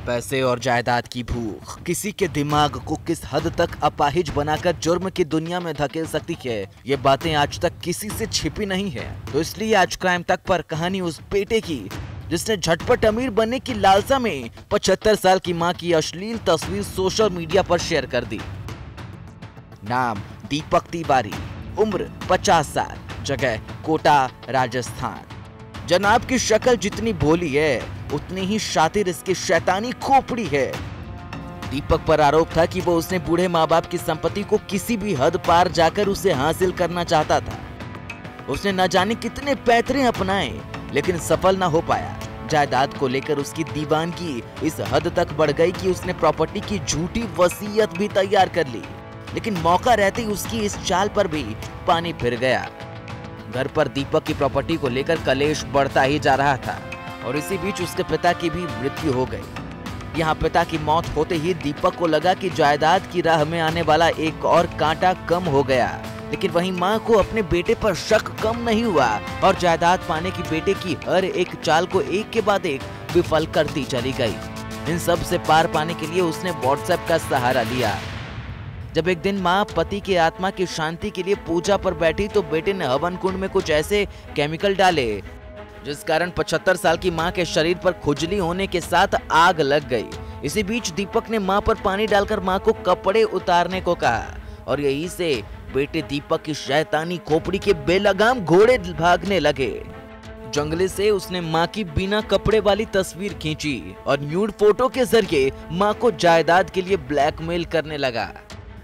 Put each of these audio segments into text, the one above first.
पैसे और जायदाद की भूख किसी के दिमाग को किस हद तक अपाहिज बनाकर जुर्म की दुनिया में धकेल सकती है, ये बातें आज तक किसी से छिपी नहीं है। तो इसलिए आज क्राइम तक पर कहानी उस बेटे की जिसने झटपट अमीर बनने की लालसा में 75 साल की मां की अश्लील तस्वीर सोशल मीडिया पर शेयर कर दी। नाम दीपक तिवारी, उम्र 50 साल, जगह कोटा, राजस्थान। जनाब की शक्ल जितनी भोली है उतनी ही शातिर इसकी शैतानी खोपड़ी है। दीपक पर आरोप था कि वो उसने बूढ़े माँ बाप की संपत्ति को किसी भी हद पार जाकर उसे हासिल करना चाहता था। उसने न जाने कितने पैतरे अपनाए लेकिन सफल न हो पाया। जायदाद को लेकर उसकी दीवानगी इस हद तक बढ़ गई कि उसने प्रॉपर्टी की झूठी वसीयत भी तैयार कर ली, लेकिन मौका रहते ही उसकी इस चाल पर भी पानी फिर गया। घर पर दीपक की प्रॉपर्टी को लेकर कलेश बढ़ता ही जा रहा था और इसी बीच उसके पिता की भी मृत्यु हो गई। यहाँ पिता की मौत होते ही दीपक को लगा कि जायदाद की राह में आने वाला एक और कांटा कम हो गया, लेकिन वहीं माँ को अपने बेटे पर शक कम नहीं हुआ और जायदाद पाने की बेटे की हर एक चाल को एक के बाद एक विफल करती चली गई। इन सब से पार पाने के लिए उसने व्हाट्सएप का सहारा लिया। जब एक दिन माँ पति की आत्मा की शांति के लिए पूजा पर बैठी तो बेटे ने हवन कुंड में कुछ ऐसे केमिकल डाले जिस कारण 75 साल की माँ के शरीर पर खुजली होने के साथ आग लग गई। इसी बीच दीपक ने माँ पर पानी डालकर माँ को कपड़े उतारने को कहा और यहीं से बेटे दीपक की शैतानी खोपड़ी के बेलगाम घोड़े भागने लगे। जंगले से उसने माँ की बिना कपड़े वाली तस्वीर खींची और न्यूड फोटो के जरिए माँ को जायदाद के लिए ब्लैकमेल करने लगा।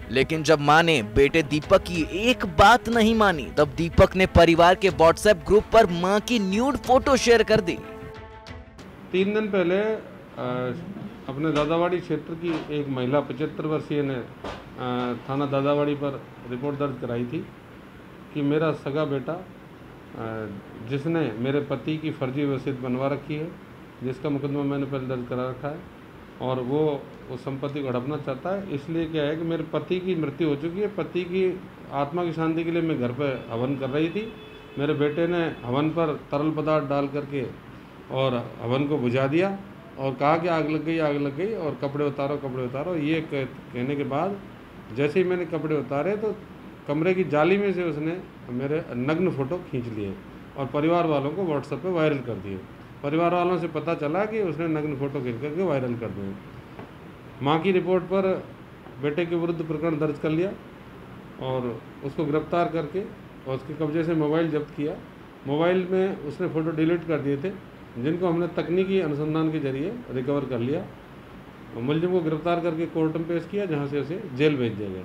लेकिन जब माँ ने बेटे दीपक की एक बात नहीं मानी, तब दीपक ने परिवार के व्हाट्सएप ग्रुप पर माँ की न्यूड फोटो शेयर कर दी। 3 दिन पहले अपने दादावाड़ी क्षेत्र की एक महिला 75 वर्षीय ने थाना दादावाड़ी पर रिपोर्ट दर्ज कराई थी कि मेरा सगा बेटा जिसने मेरे पति की फर्जी वसीयत बनवा रखी है, जिसका मुकदमा मैंने पहले दर्ज करा रखा है और वो उस संपत्ति को हड़पना चाहता है। इसलिए क्या है कि मेरे पति की मृत्यु हो चुकी है, पति की आत्मा की शांति के लिए मैं घर पर हवन कर रही थी। मेरे बेटे ने हवन पर तरल पदार्थ डाल करके और हवन को बुझा दिया और कहा कि आग लग गई और कपड़े उतारो। ये कहने के बाद जैसे ही मैंने कपड़े उतारे तो कमरे की जाली में से उसने मेरे नग्न फ़ोटो खींच लिए और परिवार वालों को व्हाट्सएप पे वायरल कर दिए। परिवार वालों से पता चला कि उसने नग्न फ़ोटो खींच करके वायरल कर दिए। माँ की रिपोर्ट पर बेटे के विरुद्ध प्रकरण दर्ज कर लिया और उसको गिरफ्तार करके और उसके कब्जे से मोबाइल जब्त किया। मोबाइल में उसने फ़ोटो डिलीट कर दिए थे, जिनको हमने तकनीकी अनुसंधान के जरिए रिकवर कर लिया। मुलजिम को गिरफ्तार करके कोर्ट में पेश किया, जहां से उसे जेल भेज दिया गया।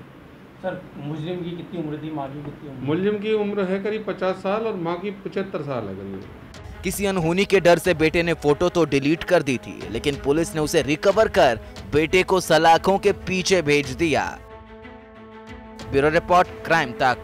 सर, मुलजिम की कितनी उम्र थी, माँ की कितनी उम्र? मुलजिम की उम्र है करीब 50 साल और माँ की 75 साल है करीब। किसी अनहोनी के डर से बेटे ने फोटो तो डिलीट कर दी थी, लेकिन पुलिस ने उसे रिकवर कर बेटे को सलाखों के पीछे भेज दिया। ब्यूरो रिपोर्ट, क्राइम तक।